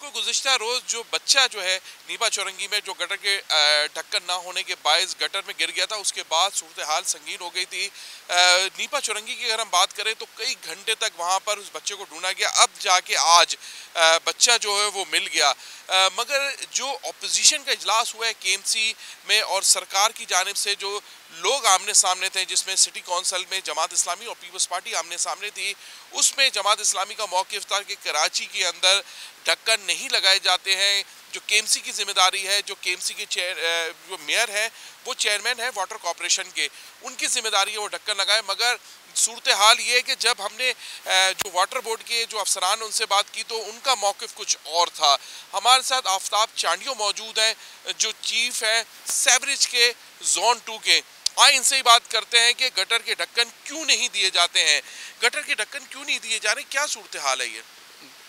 बिल्कुल गुज़िश्ता रोज़ जो बच्चा जो है नीपा चौरंगी में जो गटर के ढक्कन ना होने के बायस गटर में गिर गया था, उसके बाद सूरत हाल संगीन हो गई थी। नीपा चौरंगी की अगर हम बात करें तो कई घंटे तक वहाँ पर उस बच्चे को ढूंढा गया, अब जाके आज बच्चा जो है वो मिल गया। मगर जो ऑपोजिशन का इजलास हुआ है केएमसी में और सरकार की जानिब से जो लोग आमने सामने थे, जिसमें सिटी कौंसिल में जमात इस्लामी और पीपल्स पार्टी आमने सामने थी, उसमें जमात इस्लामी का मौक़िफ़ था कि कराची के अंदर ढक्कन नहीं लगाए जाते हैं। जो केएमसी की जिम्मेदारी है, जो केएमसी के जो मेयर है वो चेयरमैन है वाटर कॉरपोरेशन के, उनकी जिम्मेदारी है वो ढक्कन लगाए। मगर सूरत हाल ये है कि जब हमने जो वाटर बोर्ड के जो अफसरान उनसे बात की तो उनका मौक़िफ़ कुछ और था। हमारे साथ आफ्ताब चांडियो मौजूद हैं जो चीफ है सेवरेज के जोन 2 के। आए इनसे ही बात करते हैं कि गटर के ढक्कन क्यों नहीं दिए जाते हैं, गटर के ढक्कन क्यों नहीं दिए जा रहे, क्या सूरत हाल है ये?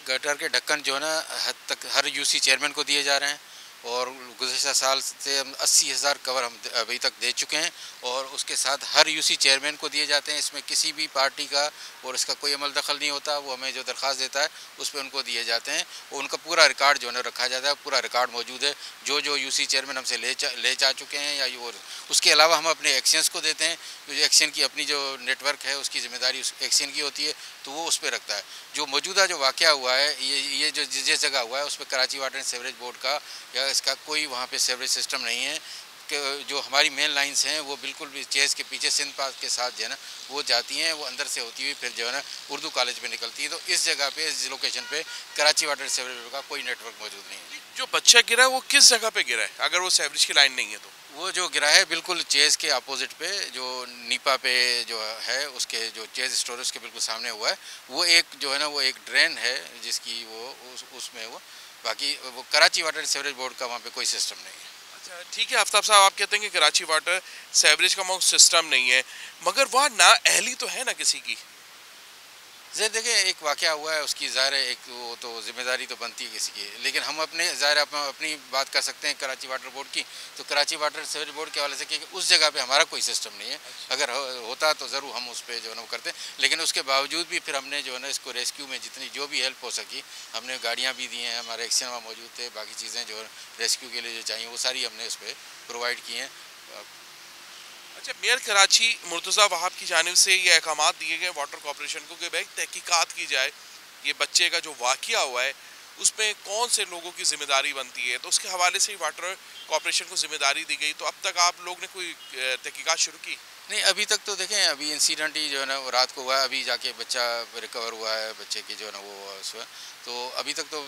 गटर के ढक्कन जो है ना हद तक हर यूसी चेयरमैन को दिए जा रहे हैं और गुज़श्ता साल से हम 80,000 कवर हम अभी तक दे चुके हैं और उसके साथ हर यूसी चेयरमैन को दिए जाते हैं। इसमें किसी भी पार्टी का और इसका कोई अमल दखल नहीं होता। वो हमें जो दरख्वास्त देता है उस पर उनको दिए जाते हैं और उनका पूरा रिकॉर्ड जो है ना रखा जाता है, पूरा रिकॉर्ड मौजूद है। जो जो यूसी चेयरमैन हमसे ले जा चुके हैं या और उसके अलावा हम अपने एक्शंस को देते हैं। जो एक्शन की अपनी जो नेटवर्क है उसकी जिम्मेदारी उस एक्शन की होती है, तो वो उस पर रखता है। जो मौजूदा जो वाक़या हुआ है ये जो जिस जगह हुआ है उस पर Karachi water and sewerage board का या इसका कोई वहाँ पे सीवरेज सिस्टम नहीं है। कि जो हमारी मेन लाइंस हैं वो बिल्कुल भी चेज़ के पीछे सिंध पास के साथ जो है ना वो जाती हैं, वो अंदर से होती हुई फिर जो है ना उर्दू कॉलेज में निकलती है। तो इस जगह पे इस लोकेशन पे कराची वाटर सीवरेज बोर्ड का कोई नेटवर्क मौजूद नहीं है। जो बच्चा गिरा है वो किस जगह पे गिरा है, अगर वो सेवरेज की लाइन नहीं है तो? वो जो गिरा है बिल्कुल चेज़ के अपोजिट पे जो नीपा पे जो है उसके जो चेज़ स्टोरेज के बिल्कुल सामने हुआ है। वो एक जो है ना वो एक ड्रेन है जिसकी वो उसमें वो बाकी वो कराची वाटर सीवरेज बोर्ड का वहाँ पे कोई सिस्टम नहीं है। अच्छा ठीक है आफ्ताब साहब, आप कहते हैं कि कराची वाटर सेवरेज का वहाँ सिस्टम नहीं है, मगर वहाँ ना अहली तो है ना किसी की? जैसे देखिए एक वाक़या हुआ है उसकी ज़ाहिर है एक वो तो ज़िम्मेदारी तो बनती है किसी की, लेकिन हम अपने ज़ाहिर अपनी बात कर सकते हैं कराची वाटर बोर्ड की। तो कराची वाटर सीवरेज बोर्ड के हवाले से कि उस जगह पे हमारा कोई सिस्टम नहीं है। अगर होता तो ज़रूर हम उस पर जो है ना वो करते, लेकिन उसके बावजूद भी फिर हमने जो है ना इसको रेस्क्यू में जितनी जो भी हेल्प हो सकी हमने गाड़ियाँ भी दी हैं, हमारे एक्शन वहाँ मौजूद थे, बाकी चीज़ें जो रेस्क्यू के लिए जो चाहिए वो सारी हमने उस पर प्रोवाइड की हैं। अच्छा, मेयर कराची मुर्तज़ा वहाब की जानिब से ये अहकाम दिए गए वाटर कॉरपोरेशन को कि भाई तहकीकात की जाए, ये बच्चे का जो वाक़या हुआ है उसमें कौन से लोगों की जिम्मेदारी बनती है, तो उसके हवाले से ही वाटर कॉरपोरेशन को जिम्मेदारी दी गई। तो अब तक आप लोग ने कोई तहकीकात शुरू की? नहीं अभी तक तो देखें अभी इंसिडेंट ही जो है ना वो रात को हुआ है, अभी जाके बच्चा रिकवर हुआ है, बच्चे की जो है ना वो उसमें तो अभी तक तो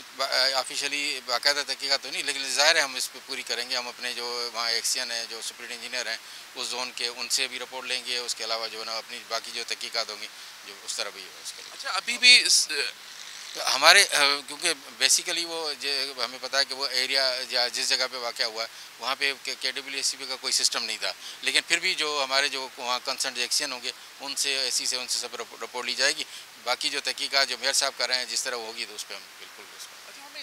ऑफिशियली बाकायदा तहकीकात तो नहीं, लेकिन ज़ाहिर है हम इस पर पूरी करेंगे। हम अपने जो वहाँ एक्सियन है जो सुप्रीम इंजीनियर हैं उस जोन के उनसे भी रिपोर्ट लेंगे, उसके अलावा जो है ना अपनी बाकी जो तहकीकात होंगी जो उस तरह भी उसके लिए। अच्छा अभी भी तो हमारे क्योंकि बेसिकली वो हमें पता है कि वो एरिया या जिस जगह पे वाक़या हुआ है वहाँ पे KWSCB का कोई सिस्टम नहीं था, लेकिन फिर भी जो हमारे जो वहाँ कंसर्न एक्शन होंगे उनसे उनसे सब रिपोर्ट ली जाएगी। बाकी जो तहकीकात जो मेयर साहब कर रहे हैं जिस तरह होगी तो उस पर हम बिल्कुल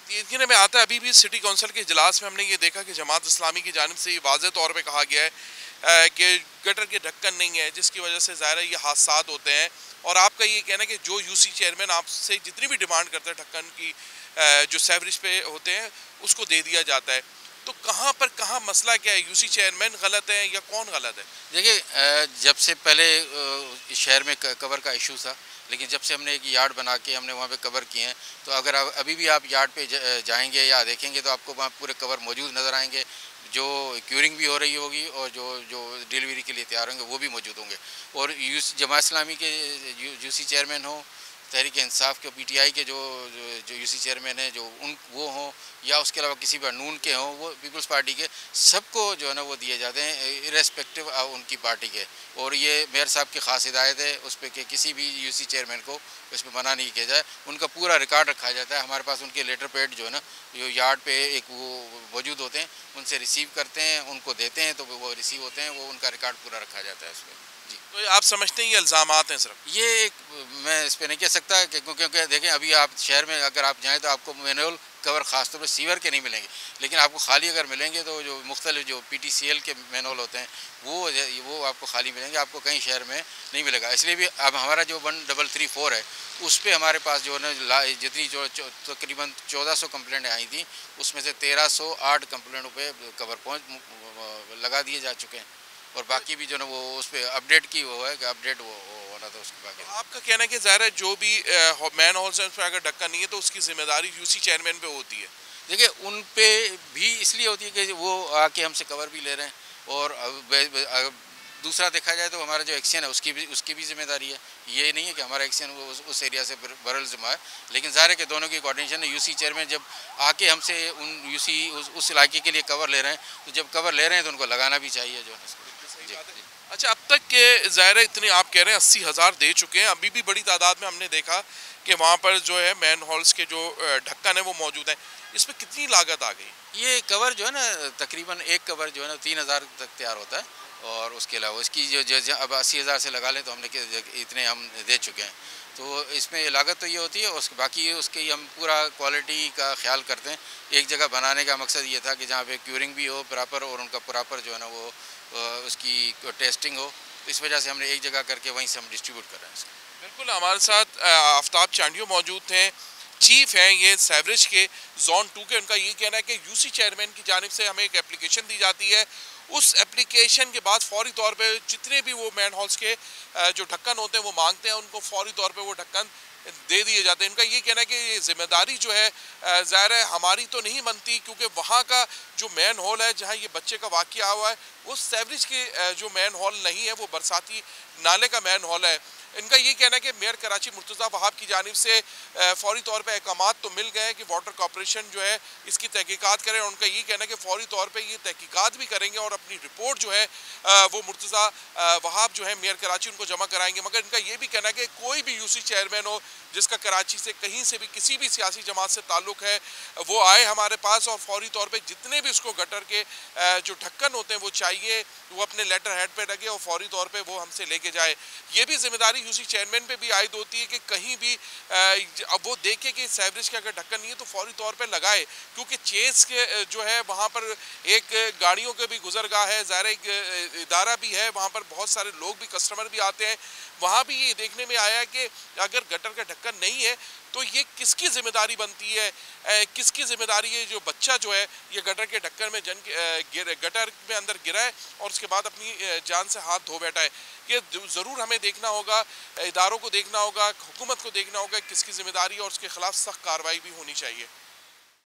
देखने में आता है। अभी भी सिटी कौंसिल के इजलास में हमने ये देखा कि जमात इस्लामी की जानिब से ये वाज़ेह तौर पे कहा गया है कि गटर के ढक्कन नहीं है, जिसकी वजह से ज़ाहिर है ये हादसात होते हैं। और आपका ये कहना है कि जो यूसी चेयरमैन आपसे जितनी भी डिमांड करते हैं ढक्कन की जो सेवरेज पे होते हैं उसको दे दिया जाता है, तो कहाँ मसला क्या है? यूसी चेयरमैन गलत है या कौन गलत है? देखिए जब से पहले शहर में कवर का इशू था, लेकिन जब से हमने एक यार्ड बना के हमने वहाँ पे कवर किए हैं, तो अगर अभी भी आप यार्ड पे जाएंगे या देखेंगे तो आपको वहाँ पूरे कवर मौजूद नज़र आएंगे। जो क्यूरिंग भी हो रही होगी और जो जो डिलीवरी के लिए तैयार होंगे वो भी मौजूद होंगे। और जमात इस्लामी के यूसी चेयरमैन हो, तहरीक इंसाफ के PTI के जो यूसी चेयरमैन हैं जो वो हों या उसके अलावा किसी भी नून के हों, वो पीपल्स पार्टी के, सबको जो है ना वो दिए जाते हैं इरेस्पेक्टिव ऑफ उनकी पार्टी के। और ये मेयर साहब की ख़ास हिदायत है उस पर कि किसी भी यूसी चेयरमैन को इसमें मना नहीं किया जाए। उनका पूरा रिकॉर्ड रखा जाता है। हमारे पास उनके लेटर पैड जो है ना जो यार्ड पे एक वो मौजूद होते हैं, उनसे रिसीव करते हैं, उनको देते हैं तो वो रिसीव होते हैं, वो उनका रिकॉर्ड पूरा रखा जाता है उसमें। जी तो आप समझते हैं ये इल्ज़ामात हैं सिर्फ? ये एक मैं इस पर नहीं कह सकता क्योंकि देखें अभी आप शहर में अगर आप जाएँ तो आपको मैनुअल कवर ख़ासतौर पर सीवर के नहीं मिलेंगे, लेकिन आपको खाली अगर मिलेंगे तो जो मुख्तलिफ जो PTCL के मैनहोल होते हैं वो आपको खाली मिलेंगे, आपको कहीं शहर में नहीं मिलेगा। इसलिए भी अब हमारा जो 1334 है उस पर हमारे पास जो है ना जितनी जो तकरीबन 1400 कंप्लेंट आई थी उसमें से 1308 कंप्लेंटों पे कवर लगा दिए जा चुके हैं, और बाकी भी जो ना वो उस पर अपडेट की वो है कि अपडेट वो होना था उसके बाकी। आपका कहना है कि ज़ाहिर है जो भी मैन होल्स हैं उस पर अगर ढक्कन नहीं है तो उसकी जिम्मेदारी यूसी चेयरमैन पे होती है। देखिए उन पे भी इसलिए होती है कि वो आके हमसे कवर भी ले रहे हैं, और दूसरा देखा जाए तो हमारा जो एक्शन है उसकी भी जिम्मेदारी है। ये नहीं है कि हमारा एक्शन उस एरिया से बरल जिम्मा है, लेकिन ज़ाहिर है कि दोनों की कोऑर्डिनेशन है। यूसी चेयरमैन जब आके हमसे उस इलाके के लिए कवर ले रहे हैं, तो जब कवर ले रहे हैं तो उनको लगाना भी चाहिए जो है। अच्छा, अब तक के ज़ाहिर है इतने आप कह रहे हैं 80,000 दे चुके हैं, अभी भी बड़ी तादाद में हमने देखा कि वहाँ पर जो है मैन होल्स के जो ढक्कन है वो मौजूद है। इस पर कितनी लागत आ गई? ये कवर जो है ना तकरीबन एक कवर जो है ना 3,000 तक तैयार होता है, और उसके अलावा इसकी जो अब 80,000 से लगा लें तो हमने इतने हम दे चुके हैं। तो इसमें लागत तो ये होती है, उसके बाकी उसकी हम पूरा क्वालिटी का ख्याल करते हैं। एक जगह बनाने का मकसद ये था कि जहाँ पे क्यूरिंग भी हो प्रॉपर, और उनका प्रॉपर जो है ना वो उसकी टेस्टिंग हो, तो इस वजह से हमने एक जगह करके वहीं से हम डिस्ट्रीब्यूट कर रहे हैं इसको। बिल्कुल, हमारे साथ आफ्ताब चांडियो मौजूद हैं, चीफ हैं ये सेवरेज के जोन 2 के। उनका ये कहना है कि यूसी चेयरमैन की जानिब से हमें एक एप्लीकेशन दी जाती है, उस एप्लीकेशन के बाद फौरी तौर पे जितने भी वो मैन हॉल्स के जो ढक्कन होते हैं वो मांगते हैं, उनको फौरी तौर पे वो ढक्कन दे दिए जाते हैं। इनका ये कहना है कि ये जिम्मेदारी जो है ज़ाहिर है हमारी तो नहीं बनती, क्योंकि वहाँ का जो मैन हॉल है जहाँ ये बच्चे का वाक़या हुआ है वो सेवरेज के जो मैन हॉल नहीं है, वो बरसाती नाले का मैन हॉल है। इनका ये कहना है कि मेयर कराची मुर्तज़ा वहाब की जानिब से फौरी तौर पे अहकामात तो मिल गए हैं कि वाटर कॉर्पोरेशन जो है इसकी तहकीकात करें, और उनका ये कहना है कि फौरी तौर पे ये तहकीकात भी करेंगे और अपनी रिपोर्ट जो है वो मुर्तज़ा वहाब जो है मेयर कराची उनको जमा कराएंगे। मगर इनका ये भी कहना है कि कोई भी यूसी चेयरमैन हो जिसका कराची से कहीं से भी किसी भी सियासी जमात से ताल्लुक़ है, वो आए हमारे पास और फौरी तौर पर जितने भी उसको गटर के जो ढक्कन होते हैं वो चाहिए, वो अपने लेटर हेड पर लगे और फौरी तौर पर वो हमसे लेके जाए। ये भी जिम्मेदारी यूसी चेयरमैन पे भी आयद होती है कि कहीं भी अब वो देखे कि सेवरेज का अगर ढक्कन नहीं है तो फौरी तौर पे लगाए, क्योंकि चेस के जो है वहाँ पर एक गाड़ियों के भी गुजरगाह है, ज़ाहिर एक इदारा भी है, वहाँ पर बहुत सारे लोग भी कस्टमर भी आते हैं। वहाँ भी ये देखने में आया कि अगर गटर का ढक्कन नहीं है तो ये किसकी जिम्मेदारी बनती है, किसकी जिम्मेदारी है जो बच्चा जो है ये गटर के ढक्कन में गटर में अंदर गिरा है और उसके बाद अपनी जान से हाथ धो बैठा है। ये ज़रूर हमें देखना होगा, इदारों को देखना होगा, हुकूमत को देखना होगा किसकी जिम्मेदारी है और उसके खिलाफ सख्त कार्रवाई भी होनी चाहिए।